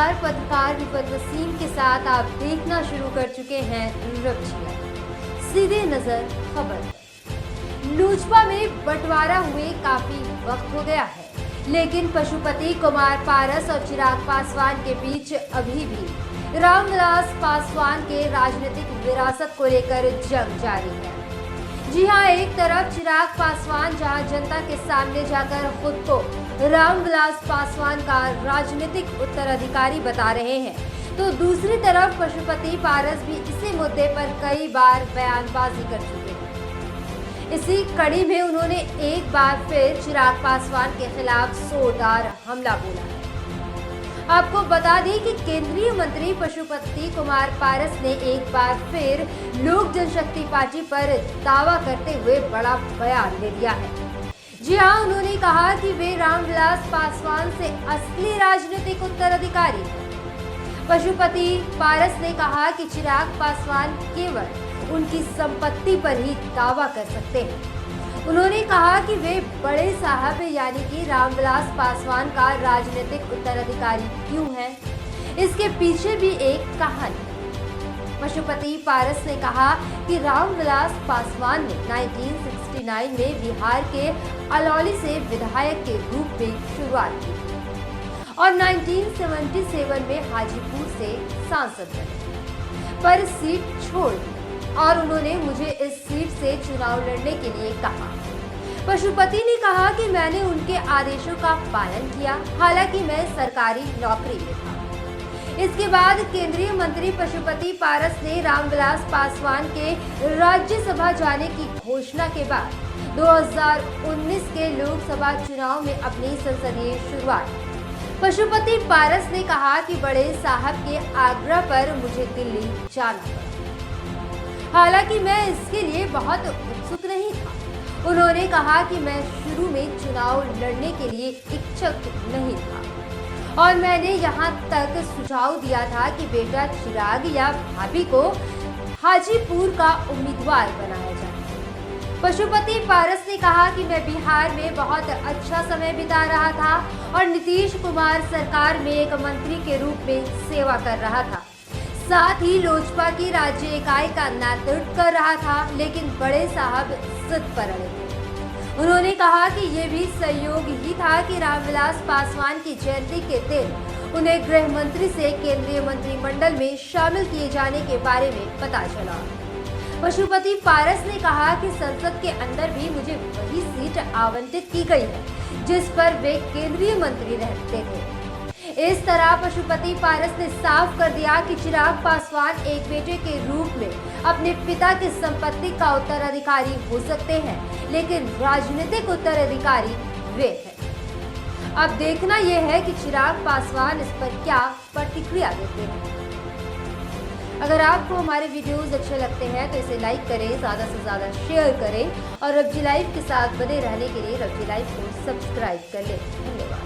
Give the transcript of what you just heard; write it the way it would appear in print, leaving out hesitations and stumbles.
नमस्कार, पत्रकार विपत वसीम के साथ आप देखना शुरू कर चुके हैं रपचिया। सीधे नजर खबर पर। लोजपा में बंटवारा हुए काफी वक्त हो गया है, लेकिन पशुपति कुमार पारस और चिराग पासवान के बीच अभी भी रामविलास पासवान के राजनीतिक विरासत को लेकर जंग जारी है। जी हां, एक तरफ चिराग पासवान जहां जनता के सामने जाकर खुद को रामविलास पासवान का राजनीतिक उत्तराधिकारी बता रहे हैं, तो दूसरी तरफ पशुपति पारस भी इसी मुद्दे पर कई बार बयानबाजी कर चुके हैं। इसी कड़ी में उन्होंने एक बार फिर चिराग पासवान के खिलाफ जोरदार हमला बोला है। आपको बता दें कि केंद्रीय मंत्री पशुपति कुमार पारस ने एक बार फिर लोक जनशक्ति पार्टी पर दावा करते हुए बड़ा बयान दे दिया है। जी हां, उन्होंने कहा कि वे रामविलास पासवान से असली राजनीतिक उत्तराधिकारी हैं। पशुपति पारस ने कहा कि चिराग पासवान केवल उनकी संपत्ति पर ही दावा कर सकते हैं। उन्होंने कहा कि वे बड़े साहब यानी कि रामविलास पासवान का राजनीतिक उत्तराधिकारी क्यों है, इसके पीछे भी एक कहानी। पशुपति पारस ने कहा कि रामविलास पासवान ने 1969 में बिहार के अलौली से विधायक के रूप में शुरुआत की और 1977 में हाजीपुर से सांसद बने, पर सीट छोड़ दी और उन्होंने मुझे इस सीट से चुनाव लड़ने के लिए कहा। पशुपति ने कहा कि मैंने उनके आदेशों का पालन किया, हालांकि मैं सरकारी नौकरी में था। इसके बाद केंद्रीय मंत्री पशुपति पारस ने रामविलास पासवान के राज्यसभा जाने की घोषणा के बाद 2019 के लोकसभा चुनाव में अपनी संसदीय शुरुआत की। पशुपति पारस ने कहा कि बड़े साहब के आग्रह पर मुझे दिल्ली जाना पड़ा, हालांकि मैं इसके लिए बहुत उत्सुक नहीं था। उन्होंने कहा कि मैं शुरू में चुनाव लड़ने के लिए इच्छुक नहीं था और मैंने यहां तक सुझाव दिया था कि बेटा चिराग या भाभी को हाजीपुर का उम्मीदवार बनाया जाए। पशुपति पारस ने कहा कि मैं बिहार में बहुत अच्छा समय बिता रहा था और नीतीश कुमार सरकार में एक मंत्री के रूप में सेवा कर रहा था, साथ ही लोजपा की राज्य इकाई का नेतृत्व कर रहा था, लेकिन बड़े साहब जिद पर अड़े थे। उन्होंने कहा कि ये भी संयोग ही था कि रामविलास पासवान की जयंती के दिन उन्हें गृह मंत्री से केंद्रीय मंत्रिमंडल में शामिल किए जाने के बारे में पता चला। पशुपति पारस ने कहा कि संसद के अंदर भी मुझे वही सीट आवंटित की गई है जिस पर वे केंद्रीय मंत्री रहते थे। इस तरह पशुपति पारस ने साफ कर दिया कि चिराग पासवान एक बेटे के रूप में अपने पिता की संपत्ति का उत्तराधिकारी हो सकते हैं, लेकिन राजनीतिक उत्तराधिकारी वे हैं। अब देखना यह है कि चिराग पासवान इस पर क्या प्रतिक्रिया देते हैं। अगर आपको हमारे वीडियोस अच्छे लगते हैं तो इसे लाइक करें, ज़्यादा से ज़्यादा शेयर करें और रपची लाइव के साथ बने रहने के लिए रपची लाइव को सब्सक्राइब कर लें। धन्यवाद।